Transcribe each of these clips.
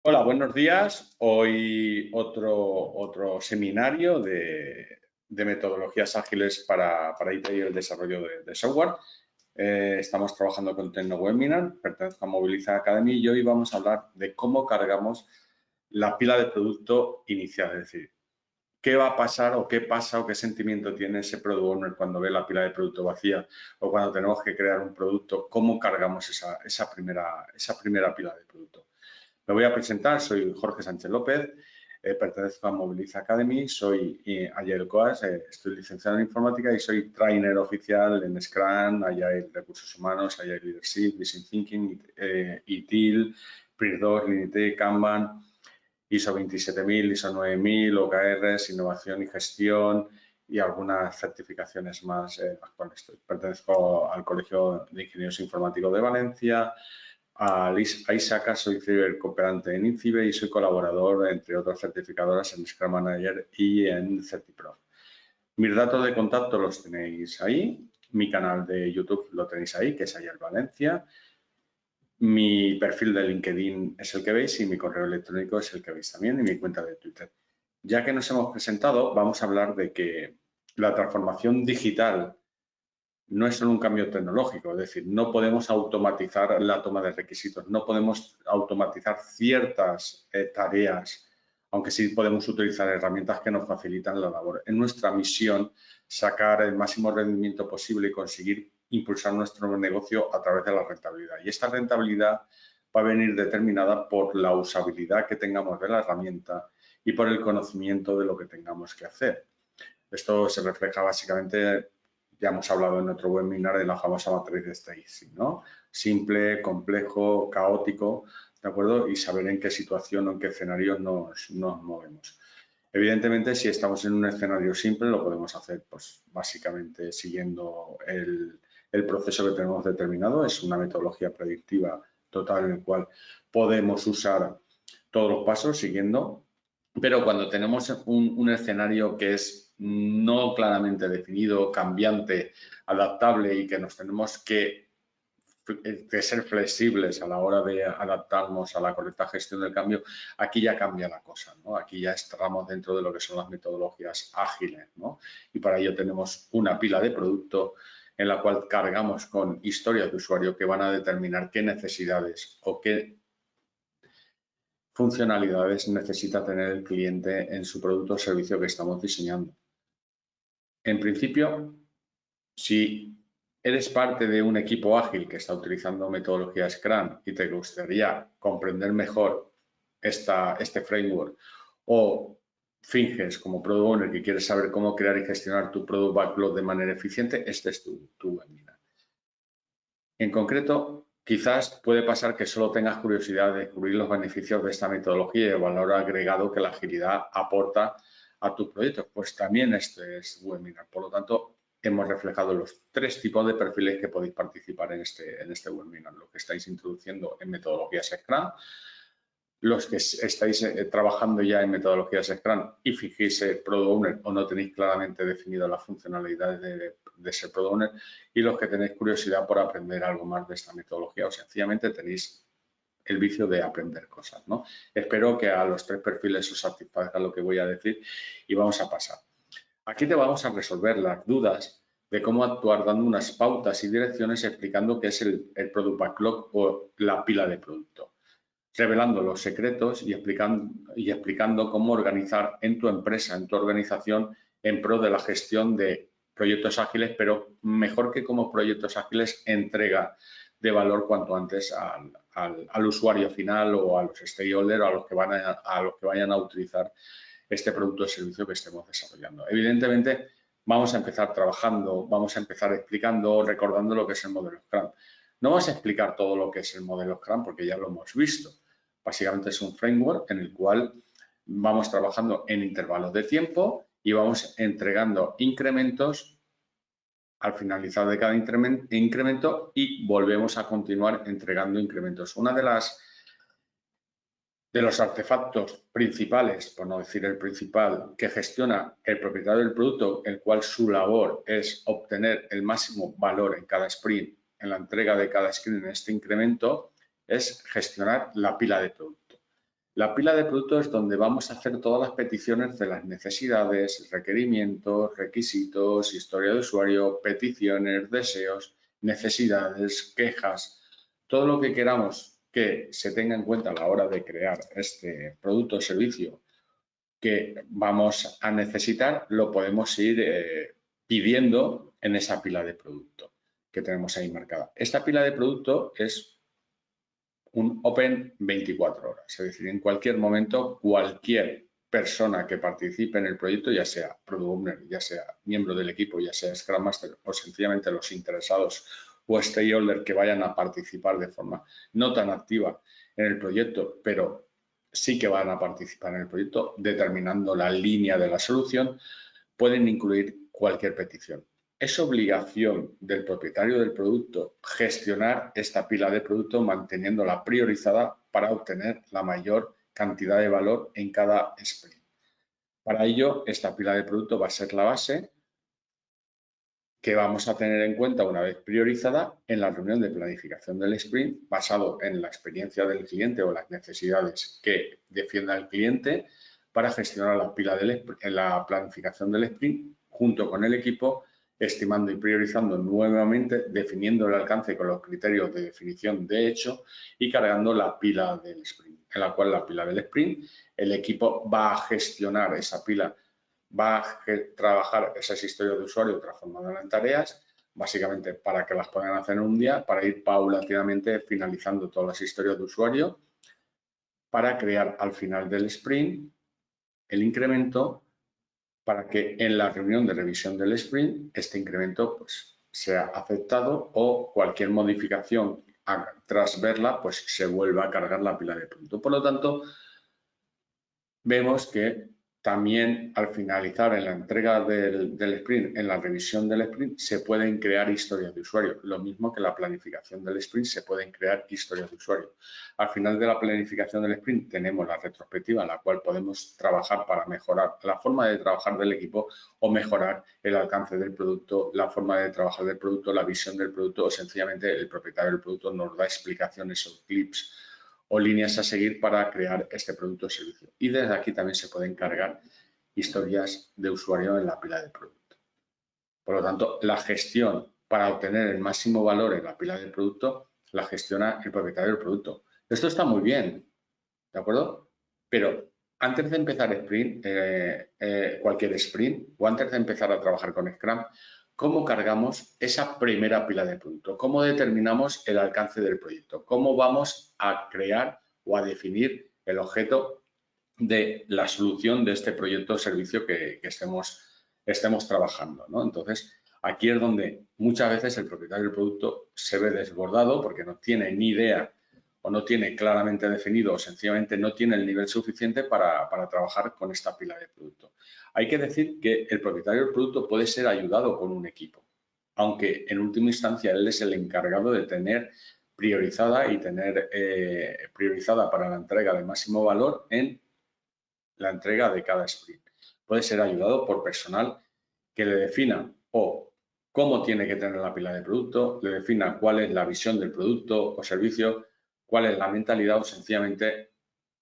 Hola, buenos días. Hoy otro seminario de metodologías ágiles para IT y el desarrollo de software. Estamos trabajando con TecnoWebinar, pertenezco a Moviliza Academy y hoy vamos a hablar de cómo cargamos la pila de producto inicial, es decir, qué va a pasar o qué pasa o qué sentimiento tiene ese product owner cuando ve la pila de producto vacía o cuando tenemos que crear un producto, cómo cargamos esa primera pila de producto. Me voy a presentar, soy Jorge Sánchez López, pertenezco a Moviliza Academy, soy Agile Coach, estoy licenciado en informática y soy trainer oficial en Scrum, Agile Recursos Humanos, Agile Leadership, Design Thinking, ITIL, PRIR2, Lean, Kanban, ISO 27000, ISO 9000, OKRs, Innovación y Gestión y algunas certificaciones más las cuales pertenezco al Colegio de Ingenieros Informáticos de Valencia, a Isaac, soy cibercooperante en INCIBE y soy colaborador, entre otras certificadoras, en Scrum Manager y en CertiPro. Mis datos de contacto los tenéis ahí, mi canal de YouTube lo tenéis ahí, que es Ayer Valencia, mi perfil de LinkedIn es el que veis y mi correo electrónico es el que veis también y mi cuenta de Twitter. Ya que nos hemos presentado, vamos a hablar de que la transformación digital no es solo un cambio tecnológico, es decir, no podemos automatizar la toma de requisitos, no podemos automatizar ciertas tareas, aunque sí podemos utilizar herramientas que nos facilitan la labor. Es nuestra misión sacar el máximo rendimiento posible y conseguir impulsar nuestro negocio a través de la rentabilidad. Y esta rentabilidad va a venir determinada por la usabilidad que tengamos de la herramienta y por el conocimiento de lo que tengamos que hacer. Esto se refleja básicamente, ya hemos hablado en otro webinar, de la famosa matriz de Stacy, ¿no? Simple, complejo, caótico, ¿de acuerdo? Y saber en qué situación o en qué escenario nos movemos. Evidentemente, si estamos en un escenario simple, lo podemos hacer, pues, básicamente siguiendo el proceso que tenemos determinado. Es una metodología predictiva total en el cual podemos usar todos los pasos siguiendo. Pero cuando tenemos un escenario que es no claramente definido, cambiante, adaptable y que nos tenemos que ser flexibles a la hora de adaptarnos a la correcta gestión del cambio, aquí ya cambia la cosa, ¿no? Aquí ya estamos dentro de lo que son las metodologías ágiles, ¿no? Y para ello tenemos una pila de producto en la cual cargamos con historias de usuario que van a determinar qué necesidades o qué funcionalidades necesita tener el cliente en su producto o servicio que estamos diseñando. En principio, si eres parte de un equipo ágil que está utilizando metodología Scrum y te gustaría comprender mejor este framework, o finges como Product Owner que quieres saber cómo crear y gestionar tu Product Backlog de manera eficiente, este es tu webinar. En concreto, quizás puede pasar que solo tengas curiosidad de descubrir los beneficios de esta metodología y el valor agregado que la agilidad aporta a tu proyecto. Pues también este es webinar. Por lo tanto, hemos reflejado los tres tipos de perfiles que podéis participar en este webinar. Los que estáis introduciendo en metodologías Scrum, los que estáis trabajando ya en metodologías Scrum y fijéis ser Product Owner o no tenéis claramente definido las funcionalidades de ser Product Owner, y los que tenéis curiosidad por aprender algo más de esta metodología o sencillamente tenéis el vicio de aprender cosas, ¿no? Espero que a los tres perfiles os satisfazga lo que voy a decir y vamos a pasar. Aquí te vamos a resolver las dudas de cómo actuar dando unas pautas y direcciones explicando qué es el Product Backlog o la pila de producto, revelando los secretos y explicando cómo organizar en tu empresa, en tu organización, en pro de la gestión de proyectos ágiles, pero mejor que como proyectos ágiles, entrega de valor cuanto antes al usuario final o a los stakeholders, a los que vayan a utilizar este producto o servicio que estemos desarrollando. Evidentemente, vamos a empezar trabajando, vamos a empezar explicando, recordando lo que es el modelo Scrum. No vamos a explicar todo lo que es el modelo Scrum porque ya lo hemos visto. Básicamente es un framework en el cual vamos trabajando en intervalos de tiempo y vamos entregando incrementos al finalizar de cada incremento y volvemos a continuar entregando incrementos. Una de los artefactos principales, por no decir el principal, que gestiona el propietario del producto, el cual su labor es obtener el máximo valor en cada sprint, en la entrega de cada sprint en este incremento, es gestionar la pila de producto. La pila de producto es donde vamos a hacer todas las peticiones de las necesidades, requerimientos, requisitos, historia de usuario, peticiones, deseos, necesidades, quejas, todo lo que queramos que se tenga en cuenta a la hora de crear este producto o servicio que vamos a necesitar, lo podemos ir pidiendo en esa pila de producto que tenemos ahí marcada. Esta pila de producto es un Open 24 horas, es decir, en cualquier momento cualquier persona que participe en el proyecto, ya sea Product Owner, ya sea miembro del equipo, ya sea Scrum Master o sencillamente los interesados o stakeholders que vayan a participar de forma no tan activa en el proyecto, pero sí que van a participar en el proyecto determinando la línea de la solución, pueden incluir cualquier petición. Es obligación del propietario del producto gestionar esta pila de producto manteniéndola priorizada para obtener la mayor cantidad de valor en cada sprint. Para ello, esta pila de producto va a ser la base que vamos a tener en cuenta una vez priorizada en la reunión de planificación del sprint basado en la experiencia del cliente o las necesidades que defienda el cliente para gestionar la pila en la planificación del sprint junto con el equipo, estimando y priorizando nuevamente, definiendo el alcance con los criterios de definición de hecho y cargando la pila del sprint, en la cual la pila del sprint, el equipo va a gestionar esa pila, va a trabajar esas historias de usuario transformándolas en tareas, básicamente para que las puedan hacer en un día, para ir paulatinamente finalizando todas las historias de usuario, para crear al final del sprint el incremento para que en la reunión de revisión del sprint este incremento pues, sea aceptado o cualquier modificación tras verla pues se vuelva a cargar la pila de producto. Por lo tanto, vemos que también al finalizar en la entrega del sprint, en la revisión del sprint, se pueden crear historias de usuario. Lo mismo que la planificación del sprint, se pueden crear historias de usuario. Al final de la planificación del sprint tenemos la retrospectiva en la cual podemos trabajar para mejorar la forma de trabajar del equipo o mejorar el alcance del producto, la forma de trabajar del producto, la visión del producto o sencillamente el propietario del producto nos da explicaciones o clips o líneas a seguir para crear este producto o servicio. Y desde aquí también se pueden cargar historias de usuario en la pila de producto. Por lo tanto, la gestión para obtener el máximo valor en la pila de producto la gestiona el propietario del producto. Esto está muy bien, ¿de acuerdo? Pero antes de empezar sprint, cualquier sprint o antes de empezar a trabajar con Scrum, ¿cómo cargamos esa primera pila de producto? ¿Cómo determinamos el alcance del proyecto? ¿Cómo vamos a crear o a definir el objeto de la solución de este proyecto o servicio que estemos trabajando, ¿no? Entonces, aquí es donde muchas veces el propietario del producto se ve desbordado porque no tiene ni idea o no tiene claramente definido o sencillamente no tiene el nivel suficiente para trabajar con esta pila de producto. Hay que decir que el propietario del producto puede ser ayudado con un equipo, aunque en última instancia él es el encargado de tener priorizada y tener priorizada para la entrega de máximo valor en la entrega de cada sprint. Puede ser ayudado por personal que le defina o cómo tiene que tener la pila de producto, le defina cuál es la visión del producto o servicio, cuál es la mentalidad o sencillamente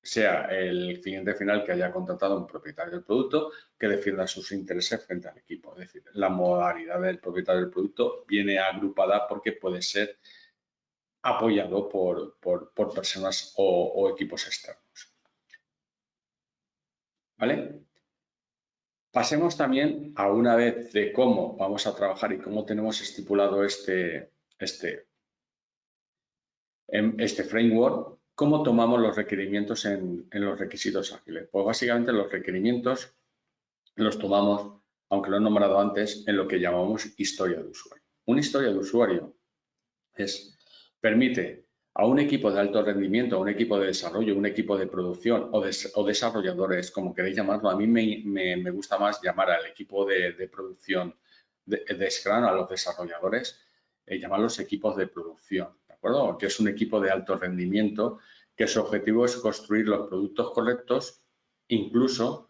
sea el cliente final que haya contratado a un propietario del producto que defienda sus intereses frente al equipo. Es decir, la modalidad del propietario del producto viene agrupada porque puede ser apoyado por personas o equipos externos. ¿Vale? Pasemos también a una vez de cómo vamos a trabajar y cómo tenemos estipulado este framework, cómo tomamos los requerimientos en los requisitos ágiles. Pues básicamente los requerimientos los tomamos, aunque lo he nombrado antes, en lo que llamamos historia de usuario. Una historia de usuario permite a un equipo de alto rendimiento, a un equipo de desarrollo, un equipo de producción o desarrolladores, como queréis llamarlo, a mí me gusta más llamar al equipo de producción de Scrum, a los desarrolladores, llamarlos equipos de producción, ¿de acuerdo? Que es un equipo de alto rendimiento que su objetivo es construir los productos correctos, incluso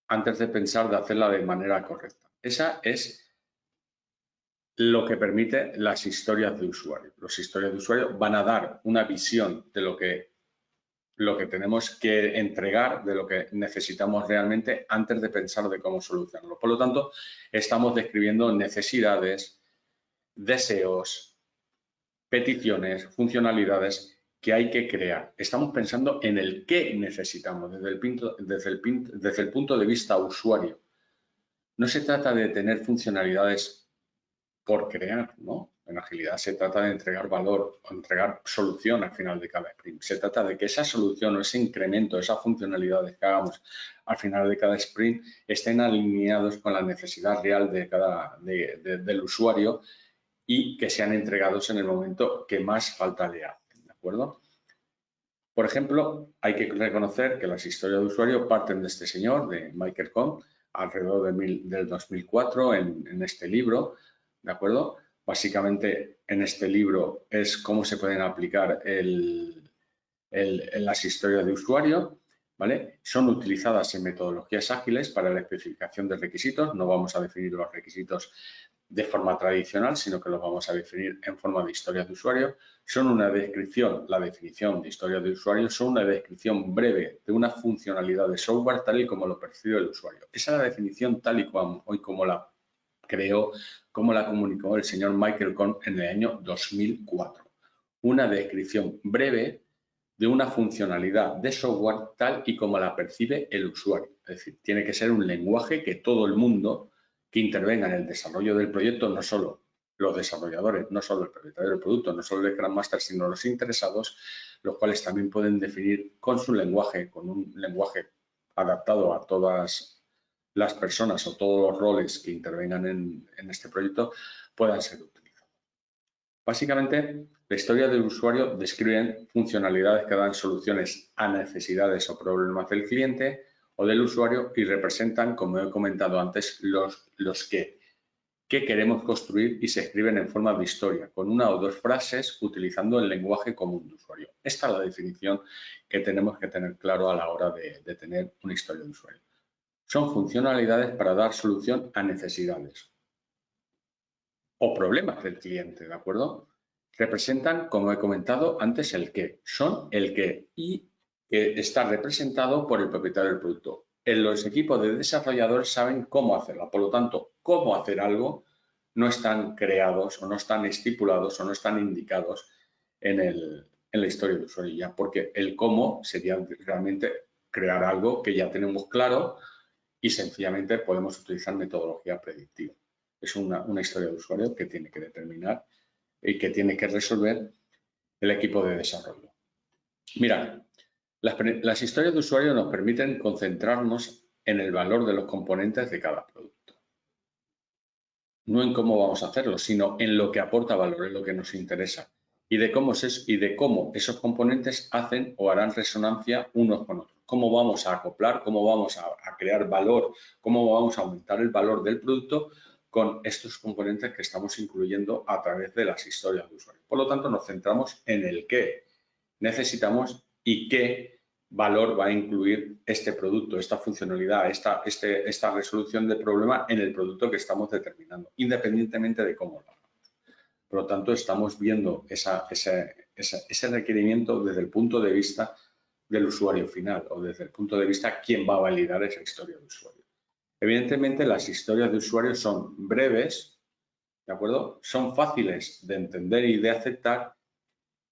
antes de pensar de hacerla de manera correcta. Esa es lo que permite las historias de usuario. Las historias de usuario van a dar una visión de lo que lo que tenemos que entregar, de lo que necesitamos realmente antes de pensar de cómo solucionarlo. Por lo tanto, estamos describiendo necesidades, deseos, peticiones, funcionalidades que hay que crear. Estamos pensando en el qué necesitamos desde el punto de vista usuario. No se trata de tener funcionalidades por crear, ¿no? En agilidad se trata de entregar valor o entregar solución al final de cada sprint. Se trata de que esa solución o ese incremento, esas funcionalidades que hagamos al final de cada sprint estén alineados con la necesidad real del usuario y que sean entregados en el momento que más falta le hacen, ¿de acuerdo? Por ejemplo, hay que reconocer que las historias de usuario parten de este señor, de Michael Cohn, alrededor del 2004 en este libro, ¿de acuerdo? Básicamente, en este libro es cómo se pueden aplicar las historias de usuario, ¿vale? Son utilizadas en metodologías ágiles para la especificación de requisitos. No vamos a definir los requisitos de forma tradicional, sino que los vamos a definir en forma de historias de usuario. Son una descripción, la definición de historias de usuario, son una descripción breve de una funcionalidad de software tal y como lo percibe el usuario. Esa es la definición tal y como la creó, como la comunicó el señor Michael Cohn en el año 2004. Una descripción breve de una funcionalidad de software tal y como la percibe el usuario. Es decir, tiene que ser un lenguaje que todo el mundo que intervenga en el desarrollo del proyecto, no solo los desarrolladores, no solo el propietario del producto, no solo el Scrum Master, sino los interesados, los cuales también pueden definir con su lenguaje, con un lenguaje adaptado a todas las personas o todos los roles que intervengan en este proyecto, puedan ser utilizados. Básicamente, la historia del usuario describe funcionalidades que dan soluciones a necesidades o problemas del cliente o del usuario y representan, como he comentado antes, los que queremos construir y se escriben en forma de historia, con una o dos frases utilizando el lenguaje común de usuario. Esta es la definición que tenemos que tener claro a la hora de tener una historia de usuario. Son funcionalidades para dar solución a necesidades o problemas del cliente, ¿de acuerdo? Representan, como he comentado antes, el qué. Son el qué y que está representado por el propietario del producto. Los equipos de desarrolladores saben cómo hacerlo. Por lo tanto, cómo hacer algo no están creados o no están estipulados o no están indicados en la historia de usuario ya, porque el cómo sería realmente crear algo que ya tenemos claro y sencillamente podemos utilizar metodología predictiva. Es una historia de usuario que tiene que determinar y que tiene que resolver el equipo de desarrollo. Mira, las historias de usuario nos permiten concentrarnos en el valor de los componentes de cada producto. No en cómo vamos a hacerlo, sino en lo que aporta valor, en lo que nos interesa y de cómo esos componentes hacen o harán resonancia unos con otros. Cómo vamos a acoplar, cómo vamos a crear valor, cómo vamos a aumentar el valor del producto con estos componentes que estamos incluyendo a través de las historias de usuario. Por lo tanto, nos centramos en el qué necesitamos y qué valor va a incluir este producto, esta funcionalidad, esta resolución del problema en el producto que estamos determinando, independientemente de cómo lo hagamos. Por lo tanto, estamos viendo ese requerimiento desde el punto de vista del usuario final o desde el punto de vista quién va a validar esa historia de usuario. Evidentemente, las historias de usuario son breves, ¿de acuerdo? Son fáciles de entender y de aceptar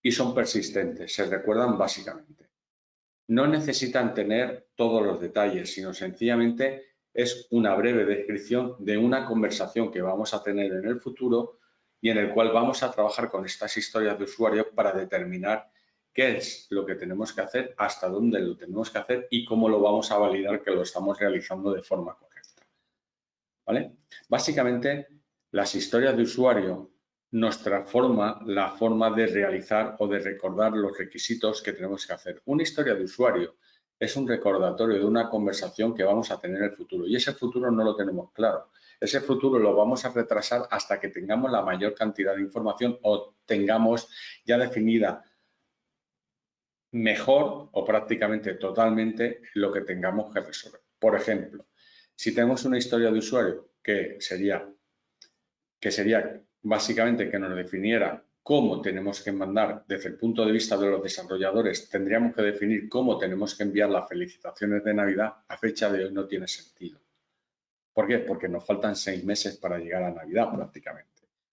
y son persistentes, se recuerdan básicamente. No necesitan tener todos los detalles, sino sencillamente es una breve descripción de una conversación que vamos a tener en el futuro y en el cual vamos a trabajar con estas historias de usuario para determinar qué es lo que tenemos que hacer, hasta dónde lo tenemos que hacer y cómo lo vamos a validar que lo estamos realizando de forma correcta. ¿Vale? Básicamente, las historias de usuario nos transforma la forma de realizar o de recordar los requisitos que tenemos que hacer. Una historia de usuario es un recordatorio de una conversación que vamos a tener en el futuro y ese futuro no lo tenemos claro. Ese futuro lo vamos a retrasar hasta que tengamos la mayor cantidad de información o tengamos ya definida mejor o prácticamente totalmente lo que tengamos que resolver. Por ejemplo, si tenemos una historia de usuario que sería básicamente que nos definiera cómo tenemos que mandar, desde el punto de vista de los desarrolladores, tendríamos que definir cómo tenemos que enviar las felicitaciones de Navidad, a fecha de hoy no tiene sentido. ¿Por qué? Porque nos faltan 6 meses para llegar a Navidad prácticamente.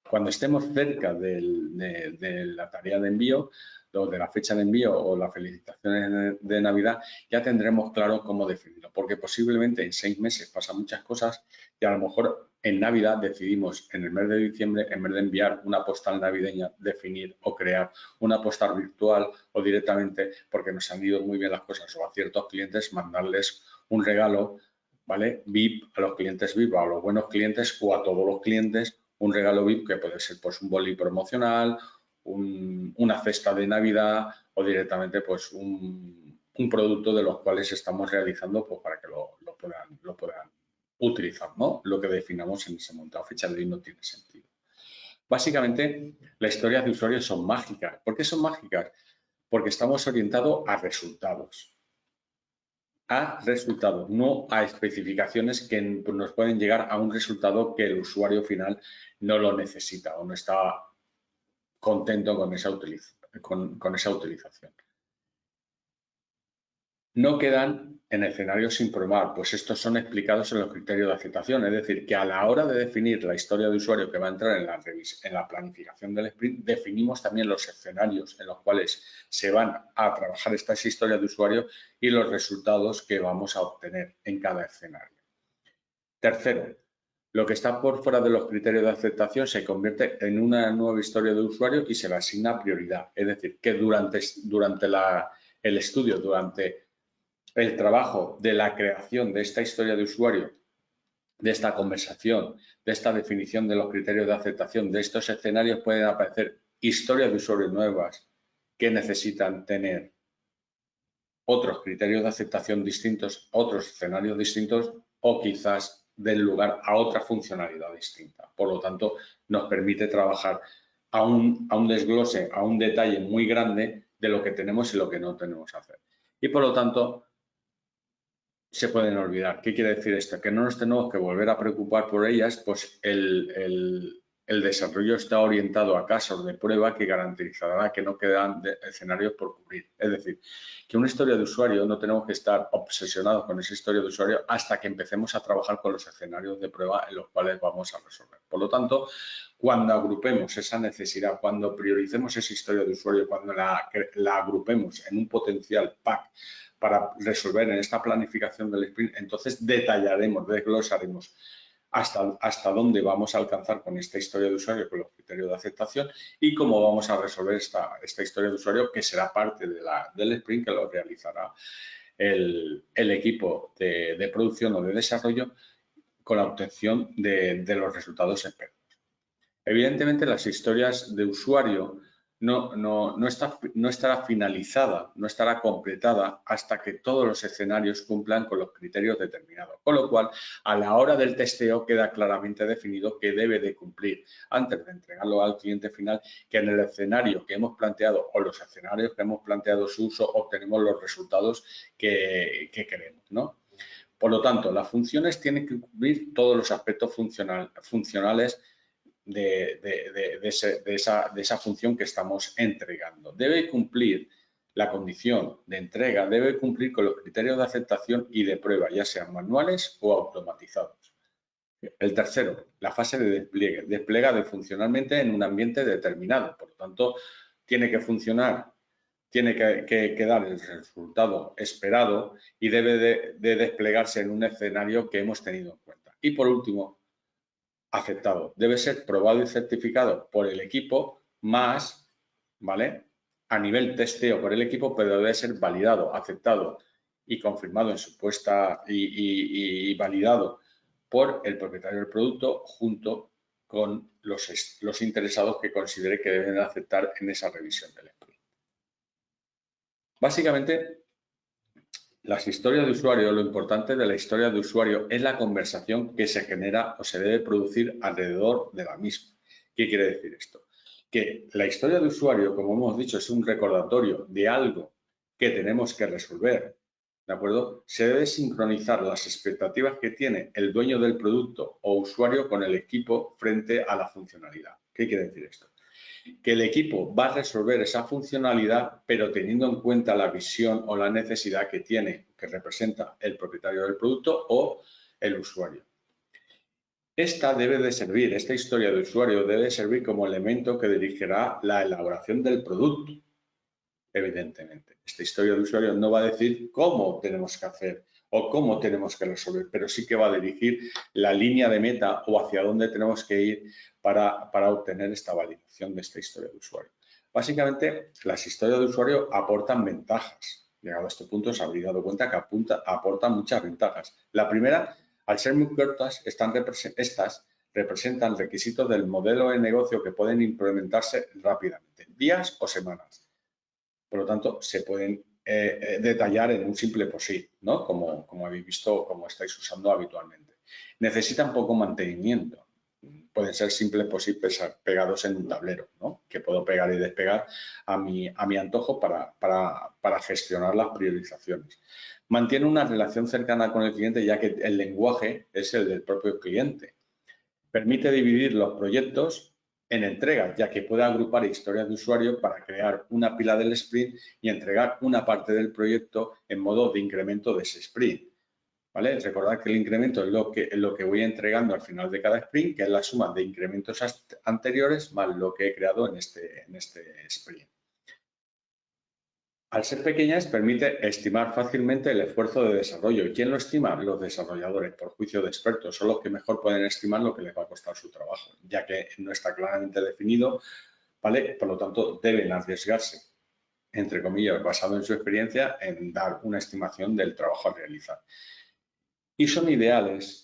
Cuando estemos cerca de la tarea de envío, o de la fecha de envío o las felicitaciones de Navidad, ya tendremos claro cómo definirlo, porque posiblemente en 6 meses pasan muchas cosas y a lo mejor en Navidad decidimos en el mes de diciembre, en vez de enviar una postal navideña, definir o crear una postal virtual o directamente, porque nos han ido muy bien las cosas, o a ciertos clientes mandarles un regalo, ¿vale? VIP a los clientes VIP, a los buenos clientes o a todos los clientes, un regalo VIP que puede ser pues un boli promocional, una cesta de Navidad o directamente pues un producto de los cuales estamos realizando pues para que lo puedan utilizar, ¿no? Lo que definamos en ese momento. A fecha de hoy no tiene sentido. Básicamente, las historias de usuarios son mágicas. ¿Por qué son mágicas? Porque estamos orientados a resultados. A resultados, no a especificaciones que nos pueden llegar a un resultado que el usuario final no lo necesita o no está contento con esa utilización. No quedan en escenarios sin probar, pues estos son explicados en los criterios de aceptación, es decir, que a la hora de definir la historia de usuario que va a entrar en la planificación del sprint, definimos también los escenarios en los cuales se van a trabajar estas historias de usuario y los resultados que vamos a obtener en cada escenario. Tercero, lo que está por fuera de los criterios de aceptación se convierte en una nueva historia de usuario y se le asigna prioridad. Es decir, que durante el estudio, durante el trabajo de la creación de esta historia de usuario, de esta conversación, de esta definición de los criterios de aceptación, de estos escenarios, pueden aparecer historias de usuarios nuevas que necesitan tener otros criterios de aceptación distintos, otros escenarios distintos o quizás den lugar a otra funcionalidad distinta. Por lo tanto, nos permite trabajar a un desglose, a un detalle muy grande de lo que tenemos y lo que no tenemos que hacer. Y por lo tanto, se pueden olvidar. ¿Qué quiere decir esto? Que no nos tenemos que volver a preocupar por ellas, pues el desarrollo está orientado a casos de prueba que garantizará que no quedan escenarios por cubrir. Es decir, que una historia de usuario no tenemos que estar obsesionados con esa historia de usuario hasta que empecemos a trabajar con los escenarios de prueba en los cuales vamos a resolver. Por lo tanto, cuando agrupemos esa necesidad, cuando prioricemos esa historia de usuario, cuando la agrupemos en un potencial pack para resolver en esta planificación del sprint, entonces detallaremos, desglosaremos hasta dónde vamos a alcanzar con esta historia de usuario, con los criterios de aceptación y cómo vamos a resolver esta historia de usuario que será parte del sprint que lo realizará el equipo de producción o de desarrollo con la obtención de los resultados esperados. Evidentemente, las historias de usuario no estará finalizada, no estará completada hasta que todos los escenarios cumplan con los criterios determinados. Con lo cual, a la hora del testeo queda claramente definido que debe de cumplir, antes de entregarlo al cliente final, que en el escenario que hemos planteado o los escenarios que hemos planteado su uso obtenemos los resultados que queremos, ¿no? Por lo tanto, las funciones tienen que cubrir todos los aspectos funcionales de esa función que estamos entregando. Debe cumplir la condición de entrega, debe cumplir con los criterios de aceptación y de prueba, ya sean manuales o automatizados. El tercero, la fase de despliegue. Despliega funcionalmente en un ambiente determinado. Por lo tanto, tiene que funcionar, tiene que dar el resultado esperado y debe de desplegarse en un escenario que hemos tenido en cuenta. Y por último, aceptado. Debe ser probado y certificado por el equipo más, ¿vale? A nivel testeo por el equipo, pero debe ser validado, aceptado y confirmado en su puesta y validado por el propietario del producto junto con los interesados que considere que deben aceptar en esa revisión del sprint. Básicamente, las historias de usuario, lo importante de la historia de usuario es la conversación que se genera o se debe producir alrededor de la misma. ¿Qué quiere decir esto? Que la historia de usuario, como hemos dicho, es un recordatorio de algo que tenemos que resolver, ¿de acuerdo? Se debe sincronizar las expectativas que tiene el dueño del producto o usuario con el equipo frente a la funcionalidad. ¿Qué quiere decir esto? que el equipo va a resolver esa funcionalidad, pero teniendo en cuenta la visión o la necesidad que tiene, que representa el propietario del producto o el usuario. Esta historia de usuario debe servir como elemento que dirigirá la elaboración del producto, evidentemente. Esta historia de usuario no va a decir cómo tenemos que hacer o cómo tenemos que resolver, pero sí que va a dirigir la línea de meta o hacia dónde tenemos que ir para obtener esta validación de esta historia de usuario. Básicamente, las historias de usuario aportan ventajas. Llegado a este punto, os habréis dado cuenta que aportan muchas ventajas. La primera, al ser muy cortas, estas representan requisitos del modelo de negocio que pueden implementarse rápidamente, días o semanas. Por lo tanto, se pueden detallar en un simple POSIT, ¿no? Como habéis visto, como estáis usando habitualmente. Necesitan poco mantenimiento. Pueden ser simples POSIT pegados en un tablero, ¿no? Que puedo pegar y despegar a mi antojo para gestionar las priorizaciones. Mantiene una relación cercana con el cliente, ya que el lenguaje es el del propio cliente. Permite dividir los proyectos en entregas, ya que puede agrupar historias de usuario para crear una pila del sprint y entregar una parte del proyecto en modo de incremento de ese sprint. ¿Vale? Recordad que el incremento es lo que voy entregando al final de cada sprint, que es la suma de incrementos anteriores más lo que he creado en este sprint. Al ser pequeñas, permite estimar fácilmente el esfuerzo de desarrollo. ¿Y quién lo estima? Los desarrolladores, por juicio de expertos. Son los que mejor pueden estimar lo que les va a costar su trabajo, ya que no está claramente definido, ¿vale? Por lo tanto, deben arriesgarse, entre comillas, basado en su experiencia, en dar una estimación del trabajo a realizar. Y son ideales,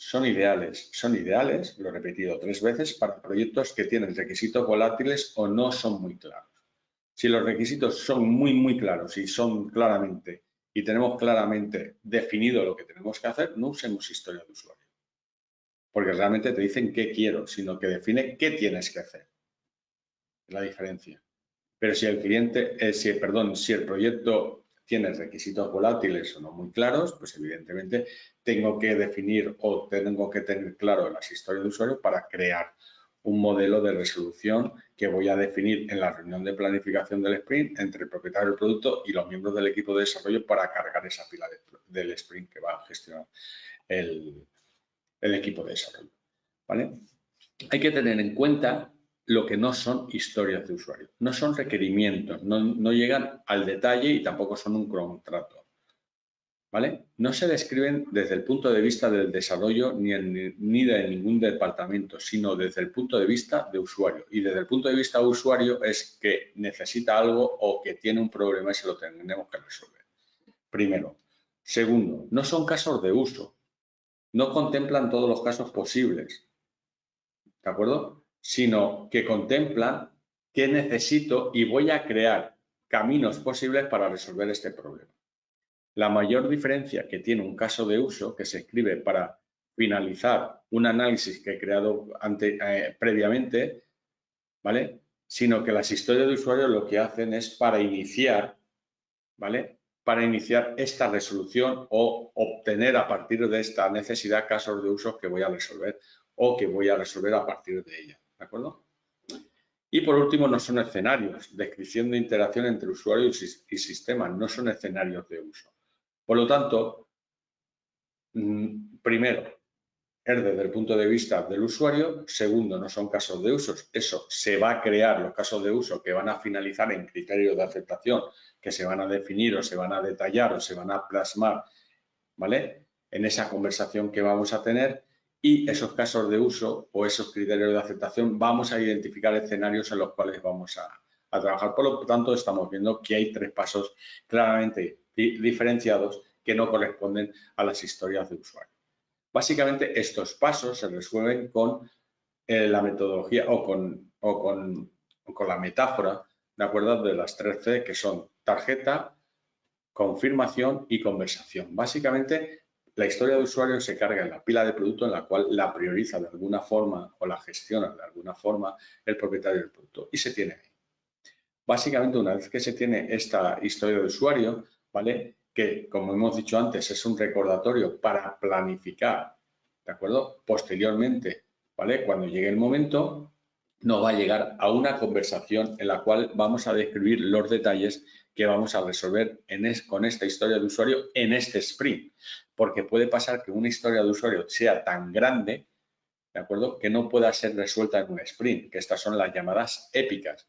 lo he repetido 3 veces, para proyectos que tienen requisitos volátiles o no son muy claros. Si los requisitos son muy claros y son claramente y tenemos claramente definido lo que tenemos que hacer, no usemos historia de usuario. Porque realmente te dicen qué quiero, sino que define qué tienes que hacer. Es la diferencia. Pero si el cliente, si el proyecto tiene requisitos volátiles o no muy claros, pues evidentemente tengo que definir o tengo que tener claro las historias de usuario para crear un modelo de resolución que voy a definir en la reunión de planificación del sprint entre el propietario del producto y los miembros del equipo de desarrollo para cargar esa pila del sprint que va a gestionar el equipo de desarrollo. ¿Vale? Hay que tener en cuenta lo que no son historias de usuario. No son requerimientos, no llegan al detalle y tampoco son un contrato. ¿Vale? No se describen desde el punto de vista del desarrollo ni de ningún departamento, sino desde el punto de vista de usuario. Y desde el punto de vista de usuario es que necesita algo o que tiene un problema y se lo tenemos que resolver. Primero. Segundo, no son casos de uso. No contemplan todos los casos posibles. ¿De acuerdo? Sino que contemplan qué necesito y voy a crear caminos posibles para resolver este problema. La mayor diferencia que tiene un caso de uso que se escribe para finalizar un análisis que he creado previamente, ¿vale? Sino que las historias de usuario lo que hacen es para iniciar, ¿vale? Para iniciar esta resolución o obtener a partir de esta necesidad casos de uso que voy a resolver o que voy a resolver a partir de ella, ¿de acuerdo? Y por último, no son escenarios, descripción de interacción entre usuario y sistema, no son escenarios de uso. Por lo tanto, primero, es desde el punto de vista del usuario. Segundo, no son casos de uso. Eso se va a crear los casos de uso que van a finalizar en criterios de aceptación, que se van a definir o se van a detallar o se van a plasmar, ¿vale? En esa conversación que vamos a tener. Y esos casos de uso o esos criterios de aceptación vamos a identificar escenarios en los cuales vamos a trabajar. Por lo tanto, estamos viendo que hay 3 pasos claramente diferenciados que no corresponden a las historias de usuario. Básicamente, estos pasos se resuelven con la metodología o con la metáfora, ¿de acuerdo? De las 3 C, que son tarjeta, confirmación y conversación. Básicamente, la historia de usuario se carga en la pila de producto en la cual la prioriza de alguna forma o la gestiona de alguna forma el propietario del producto y se tiene ahí. Básicamente, una vez que se tiene esta historia de usuario, ¿vale? Que, como hemos dicho antes, es un recordatorio para planificar, ¿de acuerdo? Posteriormente, ¿vale? Cuando llegue el momento, nos va a llegar a una conversación en la cual vamos a describir los detalles que vamos a resolver con esta historia de usuario en este sprint. Porque puede pasar que una historia de usuario sea tan grande, ¿de acuerdo?, que no pueda ser resuelta en un sprint, que estas son las llamadas épicas.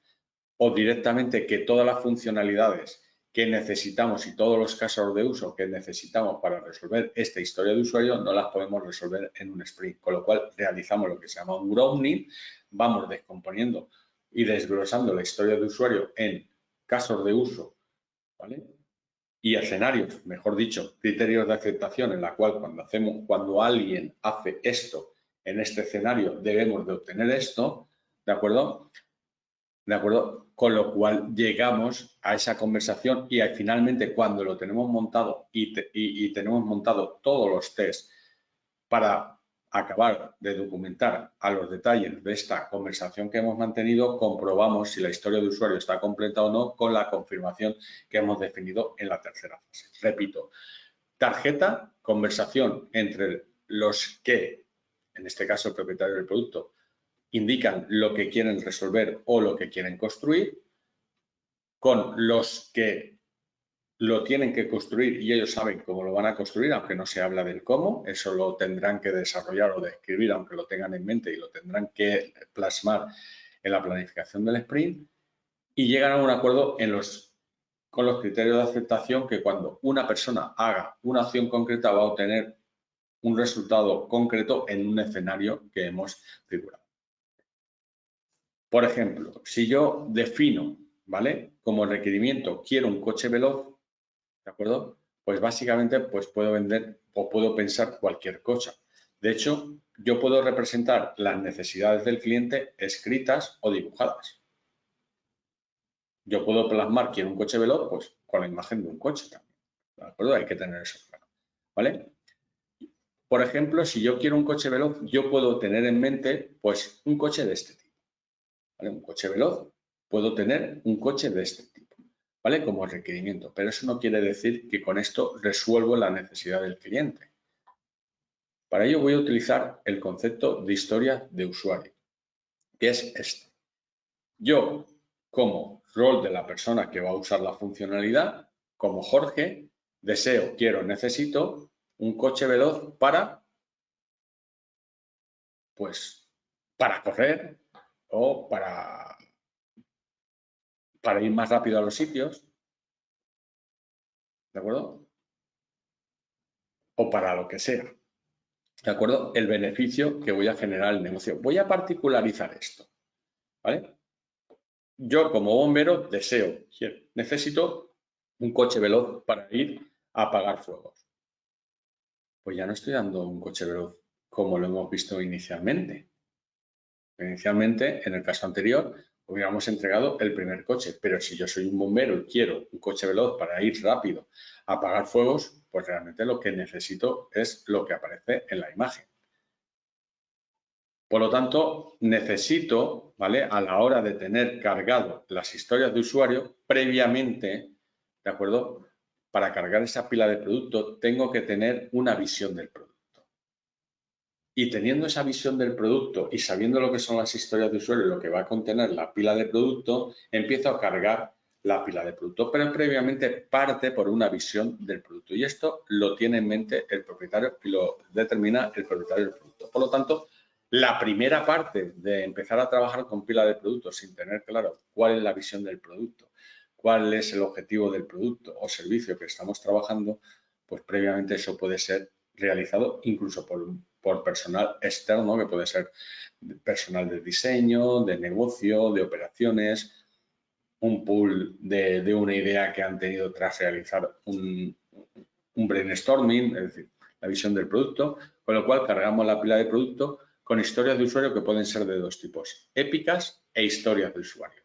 O directamente que todas las funcionalidades que necesitamos y todos los casos de uso que necesitamos para resolver esta historia de usuario no las podemos resolver en un sprint, con lo cual realizamos lo que se llama un grounding, vamos descomponiendo y desglosando la historia de usuario en casos de uso, ¿vale?, y escenarios, mejor dicho, criterios de aceptación en la cual cuando alguien hace esto en este escenario debemos de obtener esto, ¿de acuerdo? ¿De acuerdo? Con lo cual llegamos a esa conversación y finalmente cuando lo tenemos montado y tenemos montado todos los tests para acabar de documentar a los detalles de esta conversación que hemos mantenido, comprobamos si la historia de usuario está completa o no con la confirmación que hemos definido en la tercera fase. Repito, tarjeta, conversación entre los que, en este caso el propietario del producto, indican lo que quieren resolver o lo que quieren construir, con los que lo tienen que construir y ellos saben cómo lo van a construir, aunque no se habla del cómo, eso lo tendrán que desarrollar o describir, aunque lo tengan en mente y lo tendrán que plasmar en la planificación del sprint, y llegan a un acuerdo con los criterios de aceptación que cuando una persona haga una acción concreta va a obtener un resultado concreto en un escenario que hemos figurado. Por ejemplo, si yo defino, ¿vale?, como requerimiento quiero un coche veloz, ¿de acuerdo? Pues básicamente pues puedo vender o puedo pensar cualquier cosa. De hecho, yo puedo representar las necesidades del cliente escritas o dibujadas. Yo puedo plasmar quiero un coche veloz, pues con la imagen de un coche también. ¿De acuerdo? Hay que tener eso claro. ¿Vale? Por ejemplo, si yo quiero un coche veloz, yo puedo tener en mente pues un coche de este tipo. ¿Vale? Un coche veloz, puedo tener un coche de este tipo, ¿vale?, como requerimiento, pero eso no quiere decir que con esto resuelvo la necesidad del cliente. Para ello voy a utilizar el concepto de historia de usuario, que es este. Yo, como rol de la persona que va a usar la funcionalidad, como Jorge, deseo, quiero, necesito un coche veloz para correr o para ir más rápido a los sitios, ¿de acuerdo? O para lo que sea, ¿de acuerdo? El beneficio que voy a generar el negocio. Voy a particularizar esto, ¿vale? Yo como bombero deseo, necesito un coche veloz para ir a apagar fuegos. Pues ya no estoy dando un coche veloz como lo hemos visto inicialmente. Inicialmente, en el caso anterior, hubiéramos entregado el primer coche, pero si yo soy un bombero y quiero un coche veloz para ir rápido a apagar fuegos, pues realmente lo que necesito es lo que aparece en la imagen. Por lo tanto, necesito, ¿vale?, a la hora de tener cargado las historias de usuario, previamente, ¿de acuerdo?, para cargar esa pila de producto, tengo que tener una visión del producto. Y teniendo esa visión del producto y sabiendo lo que son las historias de usuario y lo que va a contener la pila de producto, empiezo a cargar la pila de producto, pero previamente parte por una visión del producto. Y esto lo tiene en mente el propietario y lo determina el propietario del producto. Por lo tanto, la primera parte de empezar a trabajar con pila de productos sin tener claro cuál es la visión del producto, cuál es el objetivo del producto o servicio que estamos trabajando, pues previamente eso puede ser realizado incluso por personal externo, que puede ser personal de diseño, de negocio, de operaciones, un pool de una idea que han tenido tras realizar un brainstorming, es decir, la visión del producto, con lo cual cargamos la pila de producto con historias de usuario que pueden ser de dos tipos, épicas e historias de usuario.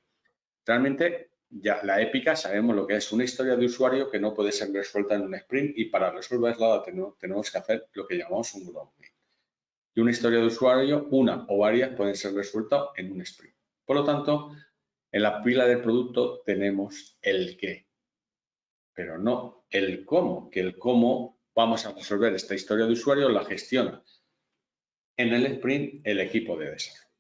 Realmente, ya la épica sabemos lo que es una historia de usuario que no puede ser resuelta en un sprint y para resolverla tenemos que hacer lo que llamamos un grounding. Y una historia de usuario, una o varias, pueden ser resueltas en un sprint. Por lo tanto, en la pila de producto tenemos el qué, pero no el cómo, que el cómo vamos a resolver esta historia de usuario la gestiona en el sprint el equipo de desarrollo.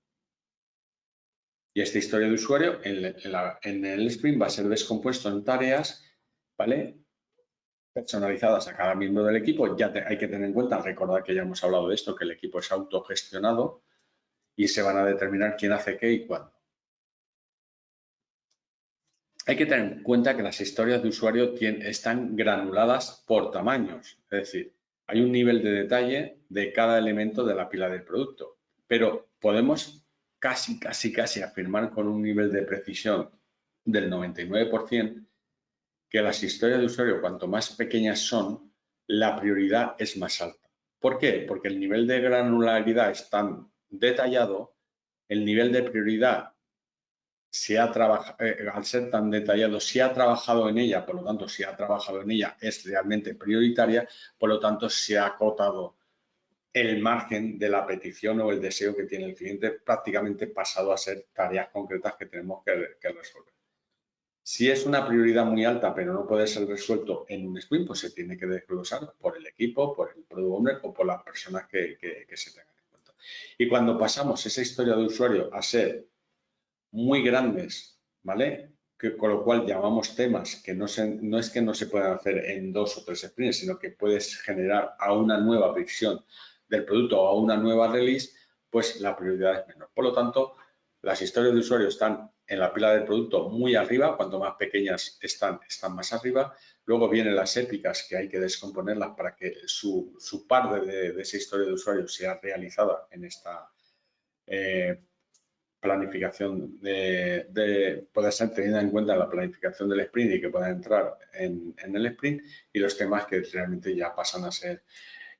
Y esta historia de usuario en el sprint va a ser descompuesto en tareas, ¿vale? Personalizadas a cada miembro del equipo. Hay que tener en cuenta, recordad que ya hemos hablado de esto, que el equipo es autogestionado y se van a determinar quién hace qué y cuándo. Hay que tener en cuenta que las historias de usuario están granuladas por tamaños, es decir, hay un nivel de detalle de cada elemento de la pila del producto, pero podemos casi afirmar con un nivel de precisión del 99% que las historias de usuario, cuanto más pequeñas son, la prioridad es más alta. ¿Por qué? Porque el nivel de granularidad es tan detallado, el nivel de prioridad al ser tan detallado, si ha trabajado en ella, por lo tanto, si ha trabajado en ella es realmente prioritaria, por lo tanto, se ha acotado el margen de la petición o el deseo que tiene el cliente, prácticamente pasado a ser tareas concretas que tenemos que resolver. Si es una prioridad muy alta, pero no puede ser resuelto en un sprint, pues se tiene que desglosar por el equipo, por el product owner o por las personas que se tengan en cuenta. Y cuando pasamos esa historia de usuario a ser muy grandes, ¿vale? Con lo cual llamamos temas que no es que no se puedan hacer en 2 o 3 sprints, sino que puedes generar a una nueva versión del producto o a una nueva release, pues la prioridad es menor. Por lo tanto, las historias de usuario están en la pila del producto muy arriba, cuanto más pequeñas están más arriba. Luego vienen las épicas, que hay que descomponerlas para que su par de esa historia de usuario sea realizada en esta planificación pueda ser tenida en cuenta la planificación del sprint y que pueda entrar en el sprint, y los temas que realmente ya pasan a ser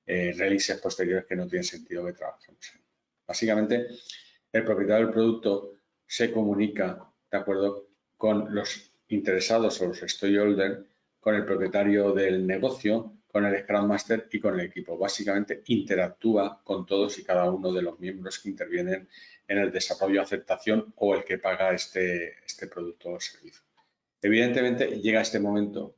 releases posteriores que no tiene sentido que trabajemos. Básicamente, el propietario del producto se comunica, ¿de acuerdo?, con los interesados o los stakeholders, con el propietario del negocio, con el Scrum Master y con el equipo. Básicamente interactúa con todos y cada uno de los miembros que intervienen en el desarrollo, aceptación o el que paga este producto o servicio. Evidentemente llega este momento.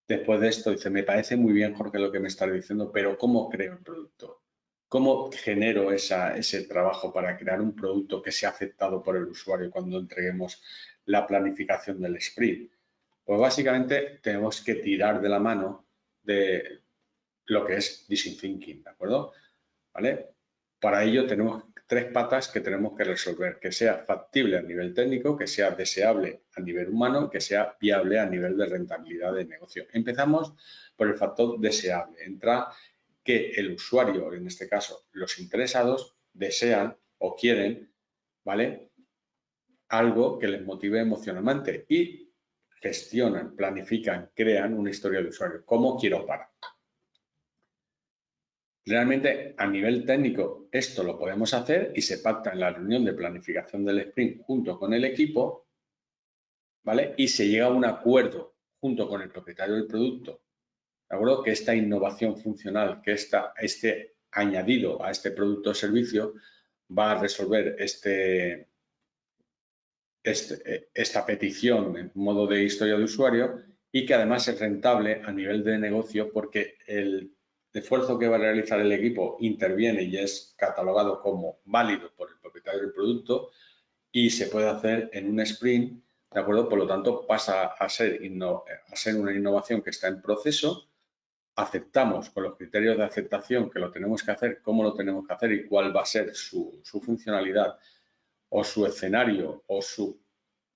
Después de esto dice, me parece muy bien, Jorge, lo que me estás diciendo, pero ¿cómo creo el producto? ¿Cómo genero ese trabajo para crear un producto que sea aceptado por el usuario cuando entreguemos la planificación del sprint? Pues básicamente tenemos que tirar de la mano de lo que es Design Thinking, ¿de acuerdo? ¿Vale? Para ello tenemos 3 patas que tenemos que resolver, que sea factible a nivel técnico, que sea deseable a nivel humano, que sea viable a nivel de rentabilidad de negocio. Empezamos por el factor deseable. Entra que el usuario, en este caso los interesados, desean o quieren, ¿vale?, algo que les motive emocionalmente y gestionan, planifican, crean una historia de usuario. ¿Cómo quiero parar? Realmente, a nivel técnico, esto lo podemos hacer y se pacta en la reunión de planificación del sprint junto con el equipo, ¿vale? Y se llega a un acuerdo junto con el propietario del producto, ¿de acuerdo?, que esta innovación funcional, que este añadido a este producto o servicio va a resolver esta petición en modo de historia de usuario y que además es rentable a nivel de negocio porque el esfuerzo que va a realizar el equipo interviene y es catalogado como válido por el propietario del producto y se puede hacer en un sprint, ¿de acuerdo? Por lo tanto, pasa a ser una innovación que está en proceso. Aceptamos con los criterios de aceptación que lo tenemos que hacer, cómo lo tenemos que hacer y cuál va a ser su funcionalidad o su escenario o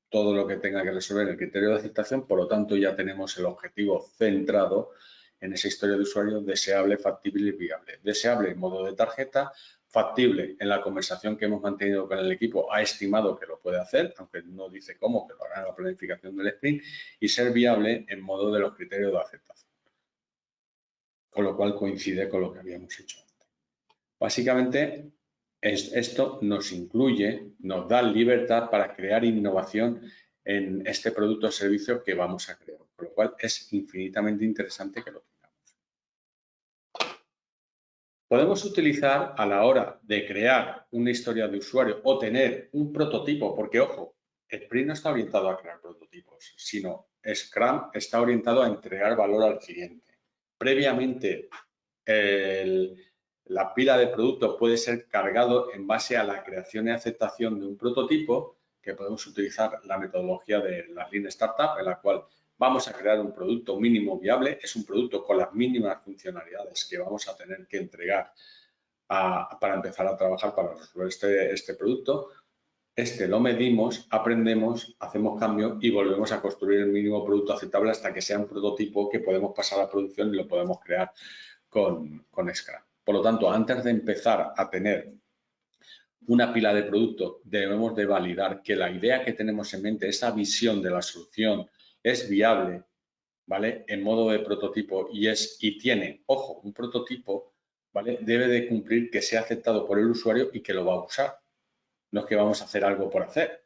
todo lo que tenga que resolver el criterio de aceptación. Por lo tanto, ya tenemos el objetivo centrado en esa historia de usuario deseable, factible y viable. Deseable en modo de tarjeta, factible en la conversación que hemos mantenido con el equipo, ha estimado que lo puede hacer, aunque no dice cómo, que lo hará en la planificación del sprint, y ser viable en modo de los criterios de aceptación. Con lo cual coincide con lo que habíamos hecho antes. Básicamente, esto nos incluye, nos da libertad para crear innovación en este producto o servicio que vamos a crear, por lo cual es infinitamente interesante que lo tengamos. Podemos utilizar a la hora de crear una historia de usuario o tener un prototipo, porque ojo, Sprint no está orientado a crear prototipos, sino Scrum está orientado a entregar valor al cliente. Previamente, la pila de producto puede ser cargado en base a la creación y aceptación de un prototipo, que podemos utilizar la metodología de la Lean Startup, en la cual vamos a crear un producto mínimo viable. Es un producto con las mínimas funcionalidades que vamos a tener que entregar para empezar a trabajar para resolver este producto. Lo medimos, aprendemos, hacemos cambio y volvemos a construir el mínimo producto aceptable hasta que sea un prototipo que podemos pasar a producción y lo podemos crear con Scrum. Por lo tanto, antes de empezar a tener una pila de producto, debemos de validar que la idea que tenemos en mente, esa visión de la solución, es viable, ¿vale? En modo de prototipo y tiene, ojo, un prototipo, ¿vale? Debe de cumplir que sea aceptado por el usuario y que lo va a usar. No es que vamos a hacer algo por hacer,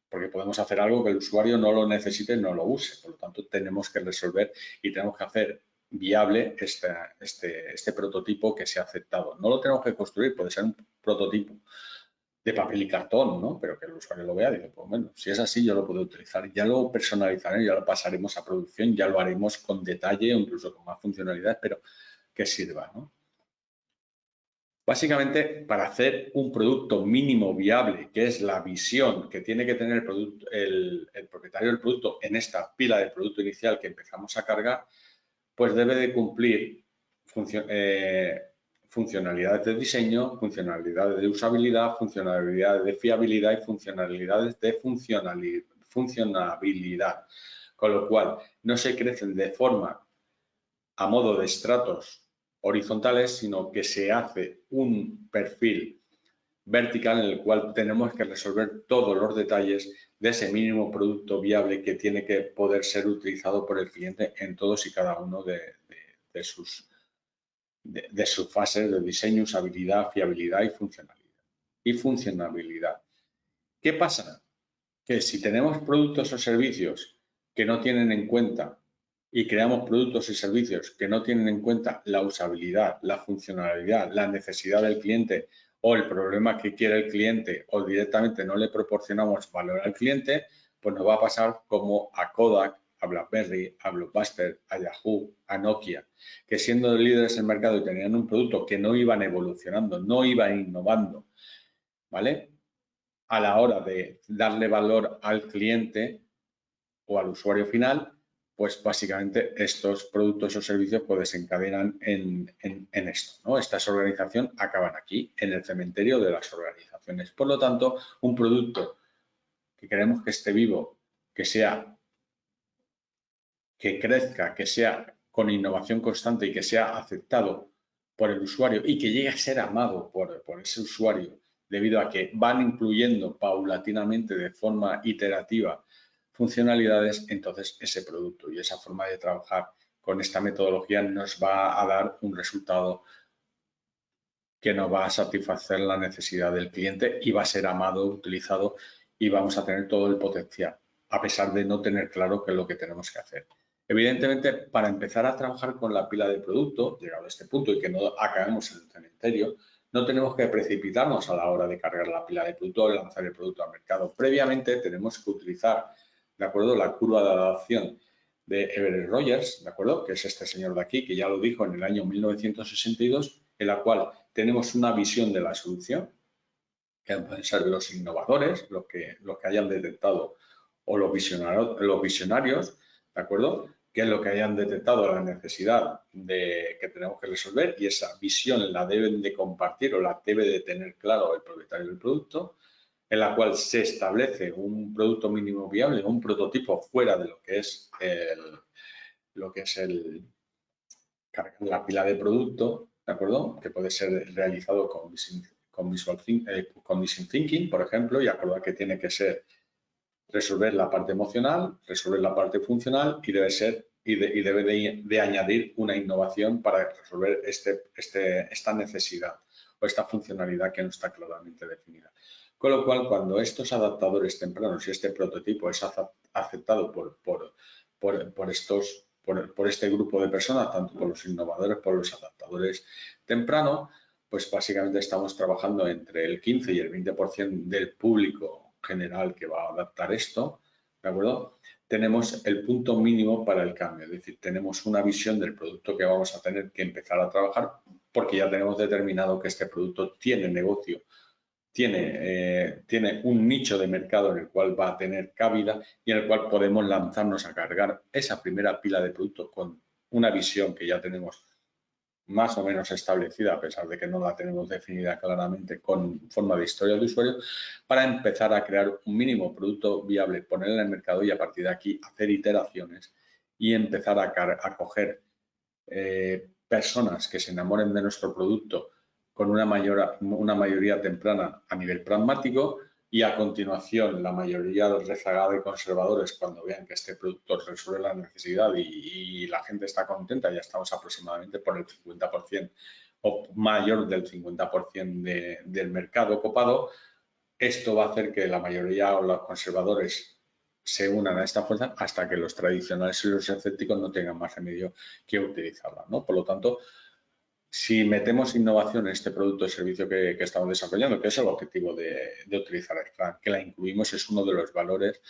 porque podemos hacer algo que el usuario no lo necesite y no lo use. Por lo tanto, tenemos que resolver y tenemos que hacer viable este prototipo que sea aceptado. No lo tenemos que construir, puede ser un prototipo de papel y cartón, ¿no? Pero que el usuario lo vea y dice, pues bueno, si es así yo lo puedo utilizar. Ya lo personalizaré, ya lo pasaremos a producción, ya lo haremos con detalle o incluso con más funcionalidades, pero que sirva, ¿no? Básicamente, para hacer un producto mínimo viable, que es la visión que tiene que tener el propietario del producto en esta pila de producto inicial que empezamos a cargar, pues debe de cumplir funcionalidades de diseño, funcionalidades de usabilidad, funcionalidades de fiabilidad y funcionalidades de funcionabilidad. Con lo cual, no se crecen de forma a modo de estratos horizontales, sino que se hace un perfil vertical en el cual tenemos que resolver todos los detalles de ese mínimo producto viable que tiene que poder ser utilizado por el cliente en todos y cada uno de sus fases de diseño, usabilidad, fiabilidad y funcionabilidad. ¿Qué pasa? Que si tenemos productos o servicios que no tienen en cuenta y creamos productos y servicios que no tienen en cuenta la usabilidad, la funcionalidad, la necesidad del cliente o el problema que quiere el cliente o directamente no le proporcionamos valor al cliente, pues nos va a pasar como a Kodak, a BlackBerry, a Blockbuster, a Yahoo, a Nokia, que siendo líderes en el mercado y tenían un producto que no iban evolucionando, no iban innovando, ¿vale? A la hora de darle valor al cliente o al usuario final, pues básicamente estos productos o servicios pues desencadenan en esto, ¿no? Estas organizaciones acaban aquí, en el cementerio de las organizaciones. Por lo tanto, un producto que queremos que esté vivo, que crezca, que sea con innovación constante y que sea aceptado por el usuario y que llegue a ser amado por ese usuario, debido a que van incluyendo paulatinamente de forma iterativa funcionalidades, entonces ese producto y esa forma de trabajar con esta metodología nos va a dar un resultado que nos va a satisfacer la necesidad del cliente y va a ser amado, utilizado y vamos a tener todo el potencial, a pesar de no tener claro qué es lo que tenemos que hacer. Evidentemente, para empezar a trabajar con la pila de producto, llegado a este punto y que no acabemos en el cementerio, no tenemos que precipitarnos a la hora de cargar la pila de producto o lanzar el producto al mercado. Previamente tenemos que utilizar, ¿de acuerdo?, la curva de adaptación de Everett Rogers, ¿de acuerdo?, que es este señor de aquí, que ya lo dijo en el año 1962, en la cual tenemos una visión de la solución, que pueden ser los innovadores, los que hayan detectado, o los visionarios, ¿de acuerdo?, que es lo que hayan detectado la necesidad que tenemos que resolver y esa visión la deben de compartir o la debe de tener claro el propietario del producto, en la cual se establece un producto mínimo viable, un prototipo fuera de lo que es la pila de producto, ¿de acuerdo?, que puede ser realizado con Design Thinking, por ejemplo, y acordar que tiene que ser resolver la parte emocional, resolver la parte funcional y debe de añadir una innovación para resolver esta necesidad o esta funcionalidad que no está claramente definida. Con lo cual, cuando estos adaptadores tempranos y este prototipo es aceptado por este grupo de personas, tanto por los innovadores, por los adaptadores tempranos, pues básicamente estamos trabajando entre el 15 y el 20% del público general que va a adaptar esto, ¿de acuerdo? Tenemos el punto mínimo para el cambio, es decir, tenemos una visión del producto que vamos a tener que empezar a trabajar porque ya tenemos determinado que este producto tiene negocio, tiene un nicho de mercado en el cual va a tener cabida y en el cual podemos lanzarnos a cargar esa primera pila de productos con una visión que ya tenemos más o menos establecida, a pesar de que no la tenemos definida claramente con forma de historia de usuario, para empezar a crear un mínimo producto viable, ponerlo en el mercado y a partir de aquí hacer iteraciones y empezar a coger personas que se enamoren de nuestro producto con una mayoría temprana a nivel pragmático y a continuación la mayoría rezagada de conservadores cuando vean que este producto resuelve la necesidad y la gente está contenta, ya estamos aproximadamente por el 50% o mayor del 50% del mercado copado. Esto va a hacer que la mayoría o los conservadores se unan a esta fuerza hasta que los tradicionales y los escépticos no tengan más remedio que utilizarla, ¿no? Por lo tanto, si metemos innovación en este producto o servicio que estamos desarrollando, que es el objetivo de utilizar Scrum, que la incluimos, es uno de los valores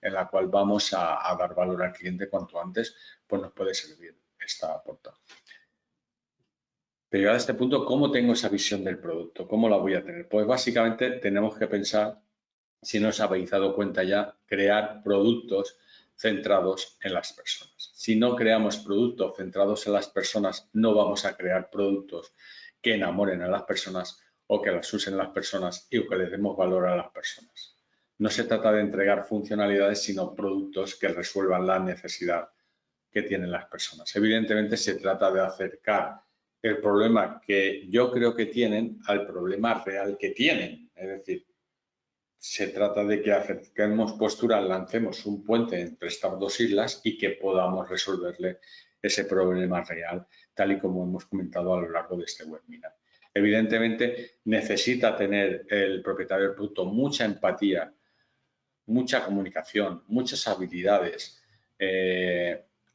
en la cual vamos a dar valor al cliente cuanto antes, pues nos puede servir esta aportación. Pero llegado a este punto, ¿cómo tengo esa visión del producto? ¿Cómo la voy a tener? Pues básicamente tenemos que pensar, si no os habéis dado cuenta ya, crear productos centrados en las personas. Si no creamos productos centrados en las personas, no vamos a crear productos que enamoren a las personas o que las usen las personas y que les demos valor a las personas. No se trata de entregar funcionalidades, sino productos que resuelvan la necesidad que tienen las personas. Evidentemente se trata de acercar el problema que yo creo que tienen al problema real que tienen. Es decir, se trata de que acerquemos posturas, lancemos un puente entre estas dos islas y que podamos resolverle ese problema real, tal y como hemos comentado a lo largo de este webinar. Evidentemente, necesita tener el propietario del producto mucha empatía, mucha comunicación, muchas habilidades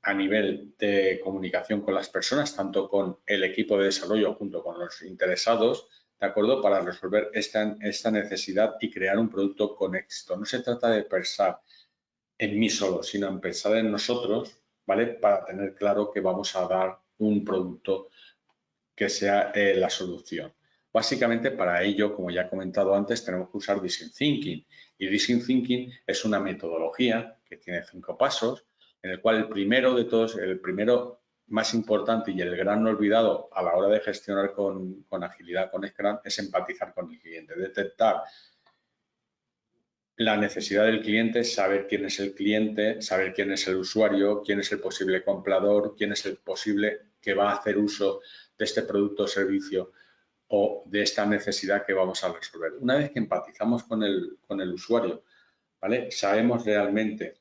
a nivel de comunicación con las personas, tanto con el equipo de desarrollo junto con los interesados, ¿de acuerdo? Para resolver esta necesidad y crear un producto con éxito. No se trata de pensar en mí solo, sino en pensar en nosotros, ¿vale? Para tener claro que vamos a dar un producto que sea la solución. Básicamente para ello, como ya he comentado antes, tenemos que usar Design Thinking. Y Design Thinking es una metodología que tiene 5 pasos, en el cual el primero de todos, el primero más importante y el gran olvidado a la hora de gestionar con agilidad, con Scrum, es empatizar con el cliente, detectar la necesidad del cliente, saber quién es el cliente, saber quién es el usuario, quién es el posible comprador, quién es el posible que va a hacer uso de este producto o servicio o de esta necesidad que vamos a resolver. Una vez que empatizamos con el usuario, ¿vale? Sabemos realmente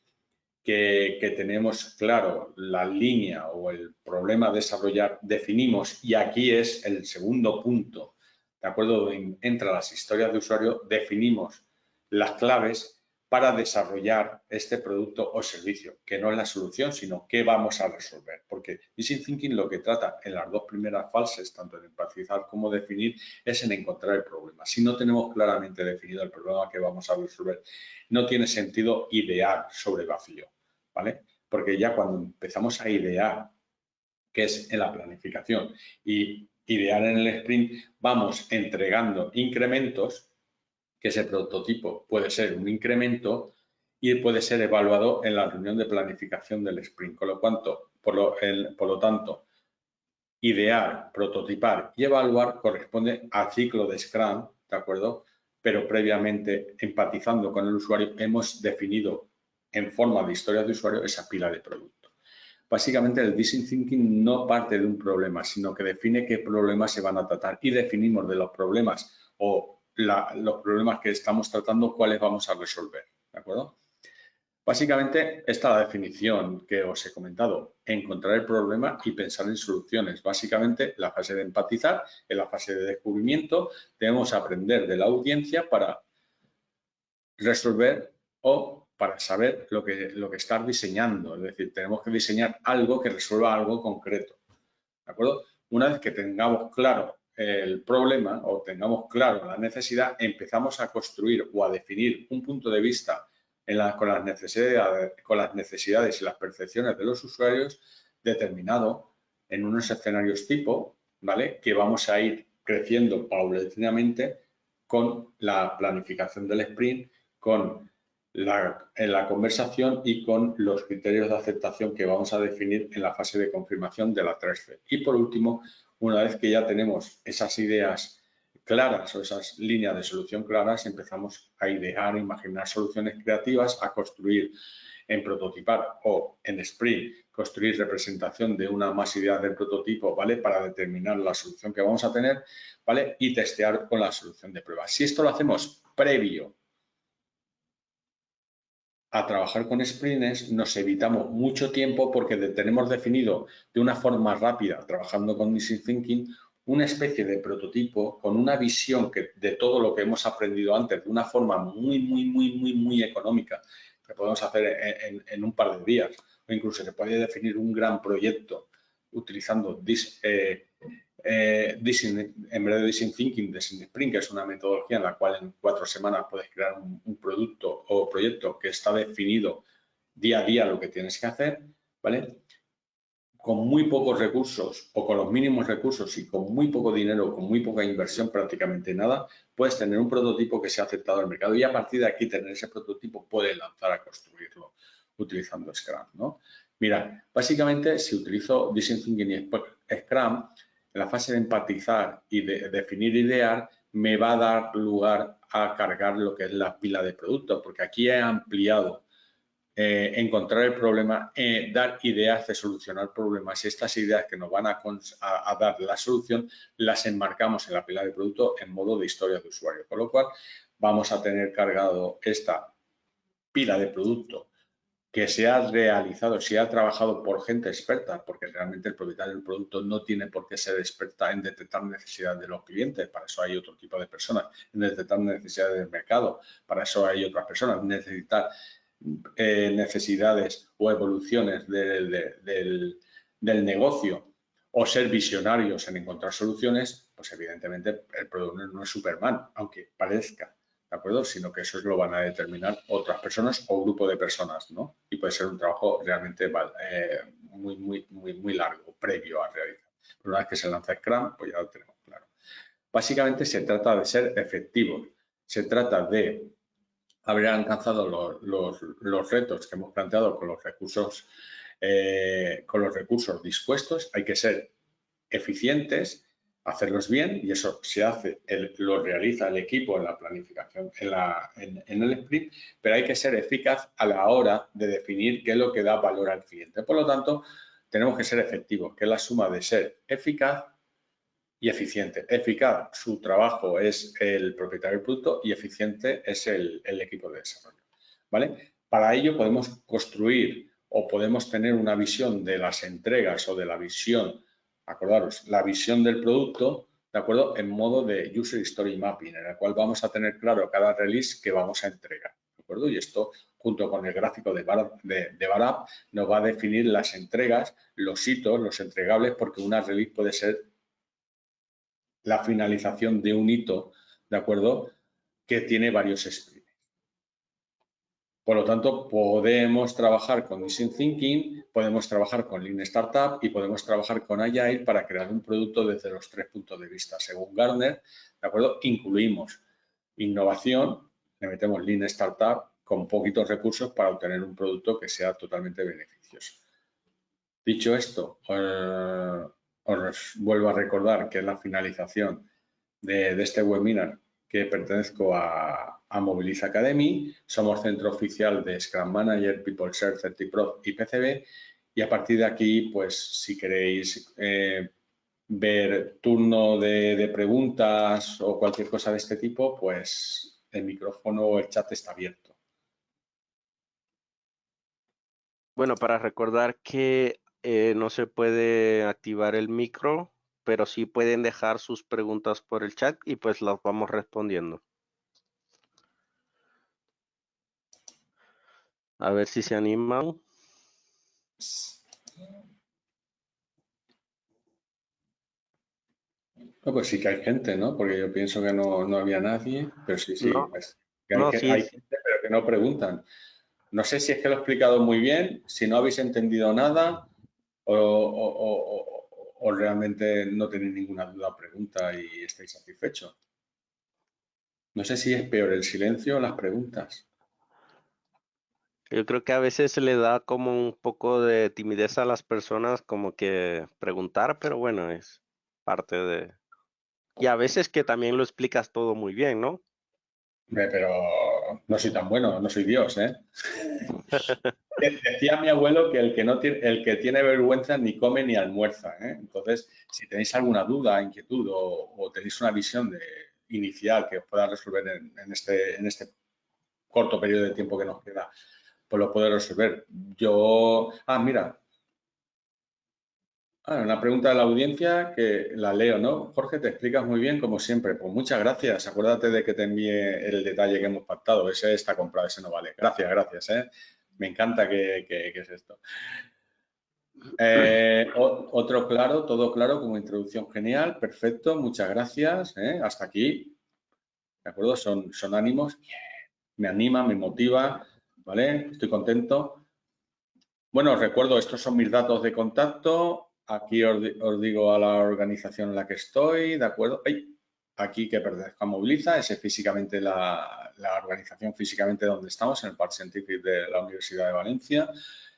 que tenemos claro la línea o el problema a desarrollar, definimos, y aquí es el segundo punto, ¿de acuerdo? Entra las historias de usuario, definimos las claves para desarrollar este producto o servicio, que no es la solución, sino qué vamos a resolver. Porque Design Thinking lo que trata en las dos primeras fases, tanto en empatizar como definir, es en encontrar el problema. Si no tenemos claramente definido el problema que vamos a resolver, no tiene sentido idear sobre vacío, ¿vale? Porque ya cuando empezamos a idear, que es en la planificación, y idear en el sprint, vamos entregando incrementos, que ese prototipo puede ser un incremento y puede ser evaluado en la reunión de planificación del sprint. Por lo tanto, idear, prototipar y evaluar corresponde al ciclo de Scrum, ¿de acuerdo? Pero previamente, empatizando con el usuario, hemos definido en forma de historia de usuario esa pila de producto. Básicamente, el Design Thinking no parte de un problema, sino que define qué problemas se van a tratar y definimos de los problemas o los problemas que estamos tratando, cuáles vamos a resolver, ¿de acuerdo? Básicamente, esta es la definición que os he comentado, encontrar el problema y pensar en soluciones. Básicamente, la fase de empatizar, en la fase de descubrimiento, debemos aprender de la audiencia para resolver o para saber lo que estar diseñando. Es decir, tenemos que diseñar algo que resuelva algo concreto, ¿de acuerdo? Una vez que tengamos claro el problema o tengamos claro la necesidad, empezamos a construir o a definir un punto de vista con las necesidades y las percepciones de los usuarios determinado en unos escenarios tipo, ¿vale? Que vamos a ir creciendo paulatinamente con la planificación del sprint, con la conversación y con los criterios de aceptación que vamos a definir en la fase de confirmación de la 3C. Y por último, una vez que ya tenemos esas ideas claras o esas líneas de solución claras, empezamos a idear, a imaginar soluciones creativas, a construir en prototipar o en sprint, construir representación de una más ideas del prototipo, ¿vale? Para determinar la solución que vamos a tener, ¿vale? Y testear con la solución de prueba. Si esto lo hacemos previo a trabajar con sprints, nos evitamos mucho tiempo porque tenemos definido de una forma rápida, trabajando con Design Thinking, una especie de prototipo con una visión de todo lo que hemos aprendido antes de una forma muy económica, que podemos hacer en un par de días, o incluso se puede definir un gran proyecto utilizando en vez de Design Thinking, Design Sprint, que es una metodología en la cual en 4 semanas puedes crear un producto o proyecto que está definido día a día lo que tienes que hacer, ¿vale? Con muy pocos recursos o con los mínimos recursos y con muy poco dinero, con muy poca inversión, prácticamente nada, puedes tener un prototipo que sea aceptado al mercado y a partir de aquí tener ese prototipo puedes lanzar a construirlo utilizando Scrum, ¿no? Mira, básicamente si utilizo Design Thinking y Scrum, en la fase de empatizar y de definir ideas, me va a dar lugar a cargar lo que es la pila de productos, porque aquí he ampliado encontrar el problema, dar ideas de solucionar problemas y estas ideas que nos van a dar la solución las enmarcamos en la pila de producto en modo de historia de usuario, con lo cual vamos a tener cargado esta pila de producto que se ha realizado, se ha trabajado por gente experta, porque realmente el propietario del producto no tiene por qué ser experta en detectar necesidades de los clientes, para eso hay otro tipo de personas, en detectar necesidades del mercado, para eso hay otras personas, necesitar necesidades o evoluciones del negocio o ser visionarios en encontrar soluciones, pues evidentemente el producto no es Superman, aunque parezca, ¿de acuerdo? Sino que eso lo van a determinar otras personas o grupo de personas, ¿no? Y puede ser un trabajo realmente muy largo, previo a realizar. Pero una vez que se lanza Scrum, pues ya lo tenemos claro. Básicamente se trata de ser efectivos, se trata de haber alcanzado los retos que hemos planteado con los recursos dispuestos. Hay que ser eficientes, hacerlos bien y eso se hace, lo realiza el equipo en la planificación, en el sprint, pero hay que ser eficaz a la hora de definir qué es lo que da valor al cliente. Por lo tanto, tenemos que ser efectivos, que es la suma de ser eficaz y eficiente. Eficaz, su trabajo es el propietario del producto y eficiente es el equipo de desarrollo, ¿vale? Para ello podemos construir o podemos tener una visión de las entregas o de la visión, acordaros, la visión del producto, ¿de acuerdo? En modo de User Story Mapping, en el cual vamos a tener claro cada release que vamos a entregar, ¿de acuerdo? Y esto, junto con el gráfico de Barapp, nos va a definir las entregas, los hitos, los entregables, porque una release puede ser la finalización de un hito, ¿de acuerdo? Que tiene varios sprints. Por lo tanto, podemos trabajar con Design Thinking, podemos trabajar con Lean Startup y podemos trabajar con Agile para crear un producto desde los 3 puntos de vista. Según Gartner, ¿de acuerdo? Incluimos innovación, le metemos Lean Startup con poquitos recursos para obtener un producto que sea totalmente beneficioso. Dicho esto, os vuelvo a recordar que es la finalización de este webinar, que pertenezco a Mobilize Academy. Somos centro oficial de Scrum Manager, PeopleShare, CertiPro y PCB. Y a partir de aquí, pues si queréis ver turno de preguntas o cualquier cosa de este tipo, pues el micrófono o el chat está abierto. Bueno, para recordar que no se puede activar el micro, pero sí pueden dejar sus preguntas por el chat y pues las vamos respondiendo. A ver si se animan. No, pues sí que hay gente, ¿no? Porque yo pienso que no había nadie, pero sí, No, que hay gente, pero que no preguntan. No sé si es que lo he explicado muy bien, si no habéis entendido nada o realmente no tenéis ninguna duda o pregunta y estáis satisfechos. No sé si es peor el silencio o las preguntas. Yo creo que a veces se le da como un poco de timidez a las personas como que preguntar, pero bueno, es parte de... Y a veces que también lo explicas todo muy bien, ¿no? Hombre, pero no soy tan bueno, no soy Dios, ¿eh? Decía mi abuelo que el que tiene vergüenza ni come ni almuerza, ¿eh? Entonces, si tenéis alguna duda, inquietud o tenéis una visión inicial que os pueda resolver en este corto periodo de tiempo que nos queda, pues lo puedo resolver. Mira, una pregunta de la audiencia que la leo, ¿no? Jorge, te explicas muy bien, como siempre. Pues muchas gracias. Acuérdate de que te envíe el detalle que hemos pactado. Ese está comprado, ese no vale. Gracias, gracias, ¿eh? Me encanta que es esto. Otro claro, todo claro, como introducción genial. Perfecto, muchas gracias, ¿eh? Hasta aquí. ¿De acuerdo? Son ánimos. Me anima, me motiva, ¿vale? Estoy contento. Bueno, os recuerdo, estos son mis datos de contacto. Aquí os digo a la organización en la que estoy, ¿de acuerdo? Aquí que pertenezco a Moviliza, es físicamente la organización físicamente donde estamos, en el Parc Científic de la Universidad de Valencia.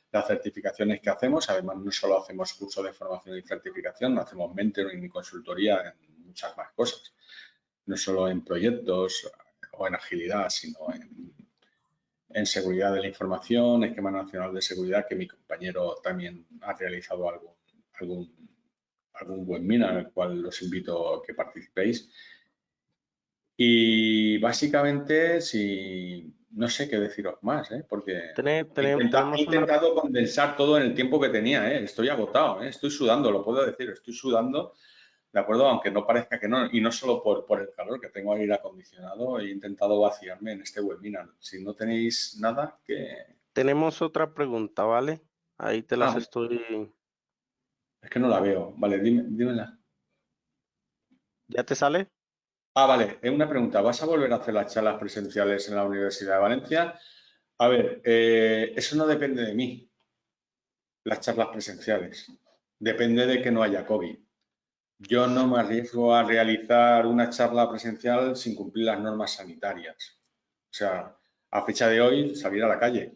Las certificaciones que hacemos, además no solo hacemos curso de formación y certificación, no hacemos mentoring y consultoría en muchas más cosas. No solo en proyectos o en agilidad, sino en seguridad de la información, esquema nacional de seguridad, que mi compañero también ha realizado algún webinar en el cual los invito a que participéis. Y básicamente, no sé qué deciros más, porque he Tenemos una... intentado condensar todo en el tiempo que tenía. Estoy agotado, estoy sudando, lo puedo decir, estoy sudando. ¿De acuerdo? Aunque no parezca que no, y no solo por el calor que tengo aire acondicionado, he intentado vaciarme en este webinar. Si no tenéis nada, Tenemos otra pregunta, ¿vale? Ahí te las Ah, estoy... es que no la veo. Vale, dímela. ¿Ya te sale? Vale, una pregunta. ¿Vas a volver a hacer las charlas presenciales en la Universidad de Valencia? A ver, eso no depende de mí, las charlas presenciales. Depende de que no haya COVID. Yo no me arriesgo a realizar una charla presencial sin cumplir las normas sanitarias. O sea, a fecha de hoy, salir a la calle.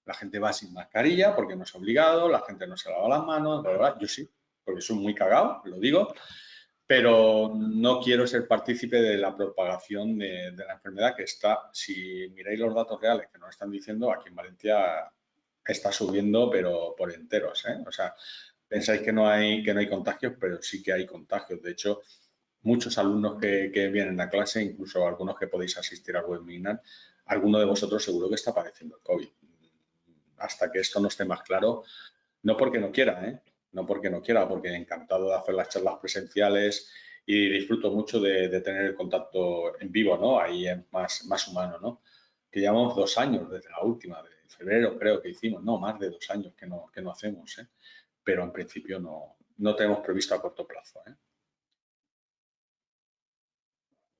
La gente va sin mascarilla porque no es obligado, la gente no se lava las manos, bla, bla, bla. Yo sí, porque soy muy cagado, lo digo, pero no quiero ser partícipe de la propagación de la enfermedad que está, si miráis los datos reales que nos están diciendo, aquí en Valencia está subiendo, pero por enteros, ¿eh? O sea, pensáis que no hay contagios, pero sí que hay contagios. De hecho, muchos alumnos que vienen a clase, incluso algunos que podéis asistir al webinar, alguno de vosotros seguro que está padeciendo el COVID. Hasta que esto no esté más claro, no porque no quiera, no porque no quiera, porque encantado de hacer las charlas presenciales y disfruto mucho de tener el contacto en vivo, ¿no? Ahí es más humano, ¿no? Que llevamos 2 años desde la última, de febrero creo que hicimos, no, más de 2 años que no hacemos, ¿eh? Pero en principio no tenemos previsto a corto plazo, ¿eh?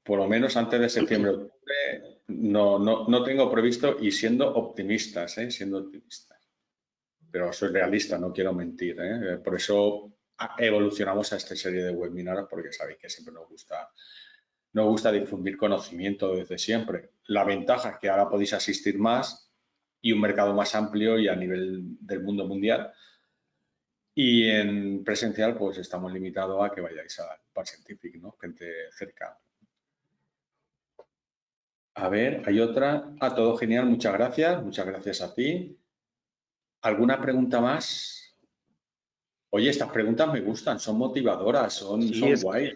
Por lo menos antes de septiembre, octubre, no tengo previsto y siendo optimistas, siendo optimistas. Pero soy realista, no quiero mentir, ¿eh? Por eso evolucionamos a esta serie de webinars porque sabéis que siempre nos gusta difundir conocimiento desde siempre. La ventaja es que ahora podéis asistir más y un mercado más amplio y a nivel del mundo mundial. Y en presencial, pues estamos limitados a que vayáis al Parc Scientific, ¿no? Gente cerca. A ver, hay otra. Todo genial, muchas gracias. Muchas gracias a ti. ¿Alguna pregunta más? Oye, estas preguntas me gustan, son motivadoras, Sí, son guays.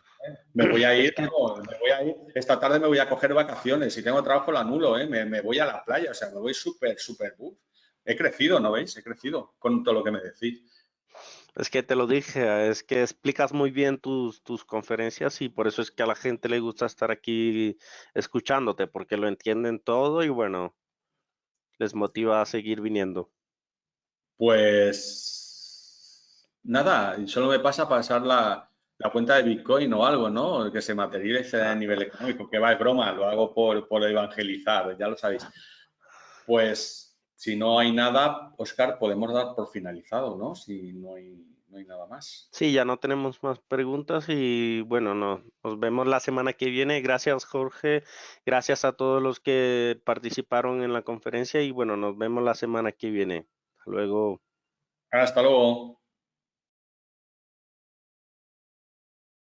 Me voy a es ir, que vamos, me voy a ir. Esta tarde me voy a coger vacaciones. Si tengo trabajo, lo anulo, ¿eh? Me voy a la playa, o sea, me voy súper. He crecido, ¿no veis? He crecido con todo lo que me decís. Es que te lo dije, es que explicas muy bien tus conferencias y por eso es que a la gente le gusta estar aquí escuchándote, porque lo entienden todo y bueno, les motiva a seguir viniendo. Pues nada, solo me pasa pasar la cuenta de Bitcoin o algo, ¿no? Que se materialice a Ah, nivel económico, que va, es broma, lo hago por evangelizar, ya lo sabéis. Pues Si no hay nada, Oscar, podemos dar por finalizado, ¿no? Si no hay nada más. Sí, ya no tenemos más preguntas y bueno, nos vemos la semana que viene. Gracias, Jorge. Gracias a todos los que participaron en la conferencia y bueno, nos vemos la semana que viene. Hasta luego. Hasta luego.